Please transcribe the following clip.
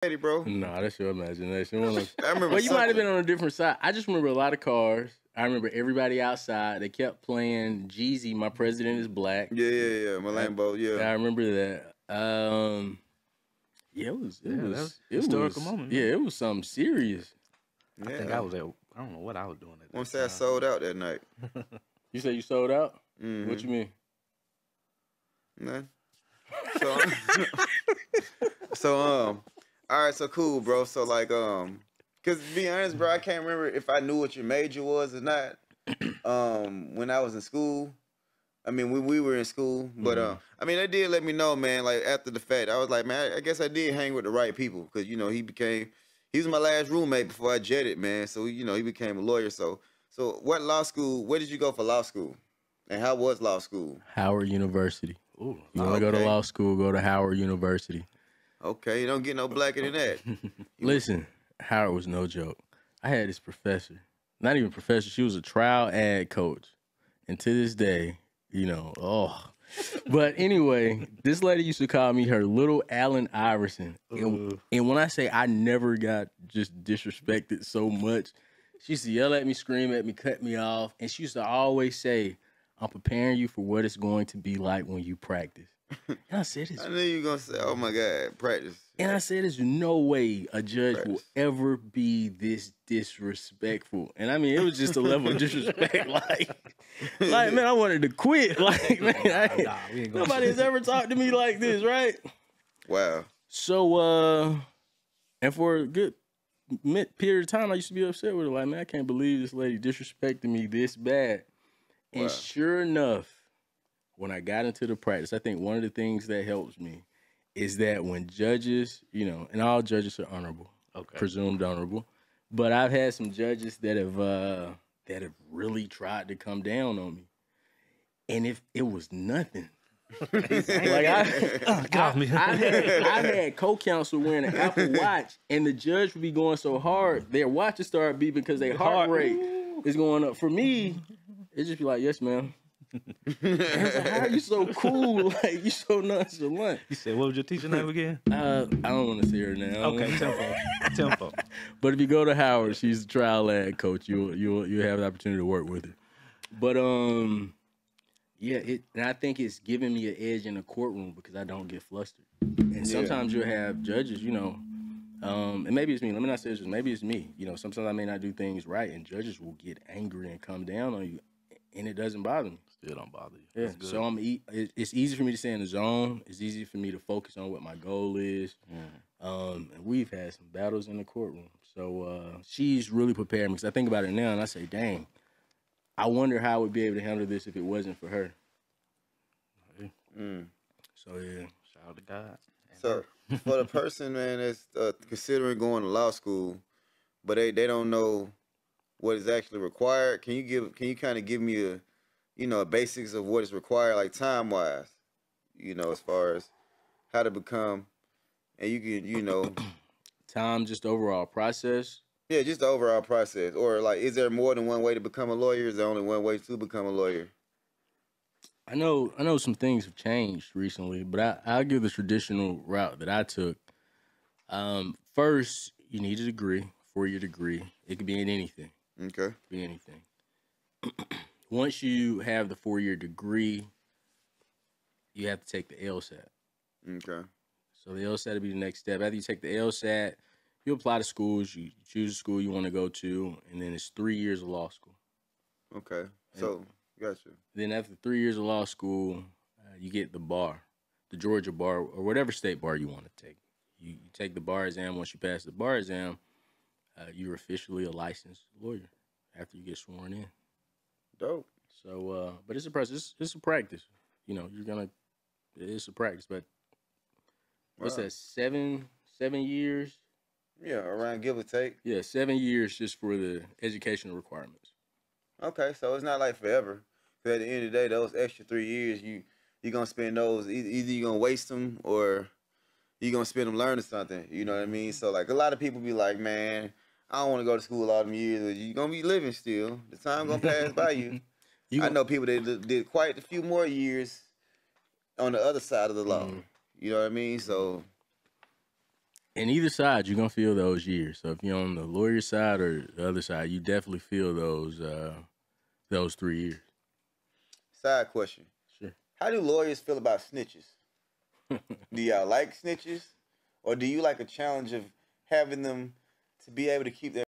bro. Nah, that's your imagination. I remember. Well, you might have been on a different side. I just remember a lot of cars. I remember everybody outside. They kept playing Jeezy, My President is Black. Yeah. My Lambo, yeah. I remember that. Yeah, it was historical moment. Yeah, it was something serious. I think I was at. I don't know what I was doing at that Once time. I sold out that night. You said you sold out? Mm-hmm. What you mean? Nah. So, all right, so cool, bro. So like, cause to be honest, bro, I can't remember if I knew what your major was or not. When I was in school. I mean, when we were in school, but I mean, they did let me know, man. Like after the fact, I was like, man, I guess I did hang with the right people, cause you know he was my last roommate before I jetted, man. So you know he became a lawyer. So what law school? Where did you go for law school, and how was law school? Howard University. Ooh, You want to go to law school? Go to Howard University. Okay, you don't get no blacker than that. Listen, Howard was no joke. I had this professor, not even professor. She was a trial ad coach, and to this day. You know, But anyway, this lady used to call me her little Allen Iverson. And when I say I never got just disrespected so much, she used to yell at me, scream at me, cut me off. And she used to always say, I'm preparing you for what it's going to be like when you practice. And I said, I knew you were going to say, oh my God, practice. And I said, there's no way a judge will ever be this disrespectful. And I mean, it was just a level of disrespect. Like, man, I wanted to quit. Like, man, nobody has ever talked to me like this, right? Wow. So, and for a good period of time, I used to be upset with her. Like, man, I can't believe this lady disrespected me this bad. And sure enough, when I got into the practice, I think one of the things that helps me is that when judges, you know, and all judges are honorable, presumed honorable, but I've had some judges that have really tried to come down on me, and if it was nothing, like I had co-counsel wearing an Apple Watch, and the judge would be going so hard, their watches start beeping because their heart rate is going up. For me, it just be like, yes, ma'am. Like, how are you so cool? Like, you so nonchalant. You said, what was your teacher name again? I don't want to say her now. Okay, tempo. But if you go to Howard, she's a trial ad coach. You'll have the opportunity to work with her. But yeah, and I think it's giving me an edge in the courtroom because I don't get flustered. And sometimes you'll have judges, you know, and maybe it's me. Let me not say it's just maybe it's me. You know, sometimes I may not do things right, and judges will get angry and come down on you, and it doesn't bother me. Still don't bother you. Yeah. So it's easy for me to stay in the zone. It's easy for me to focus on what my goal is. And we've had some battles in the courtroom. So she's really prepared me because I think about it now and I say, dang, I wonder how I would be able to handle this if it wasn't for her. So yeah, shout out to God. So for the person, man, that's considering going to law school, but they don't know what is actually required, can you kind of give me a basics of what is required, like time wise, you know, as far as how to become, and you can, you know, time, just the overall process. Yeah, just the overall process, or like, is there more than one way to become a lawyer? Is there only one way to become a lawyer? I know some things have changed recently, but I'll give the traditional route that I took. First, you need a degree, 4-year degree. It could be in anything. Okay. It could be anything. Once you have the 4-year degree, you have to take the LSAT. Okay. So the LSAT will be the next step. After you take the LSAT, you apply to schools, you choose a school you want to go to, and then it's 3 years of law school. Okay. So, gotcha. Then after 3 years of law school, you get the bar, the Georgia bar, or whatever state bar you want to take. You take the bar exam. Once you pass the bar exam, you're officially a licensed lawyer after you get sworn in. Dope. So, but it's a process. It's a practice. You know, it's a practice. But what's that? 7 years? Yeah, around give or take. Yeah, 7 years just for the educational requirements. Okay, so it's not like forever. Because at the end of the day, those extra 3 years, you're going to spend those, either you're going to waste them or you're going to spend them learning something. You know what I mean? So, like, a lot of people be like, man, I don't want to go to school all them years. You're going to be living still. The time going to pass by you. I know people that did quite a few more years on the other side of the law. You know what I mean? So, in either side, you're gonna feel those years. So if you're on the lawyer side or the other side, you definitely feel those 3 years. Side question. Sure. How do lawyers feel about snitches? Do y'all like snitches? Or do you like a challenge of having them to be able to keep their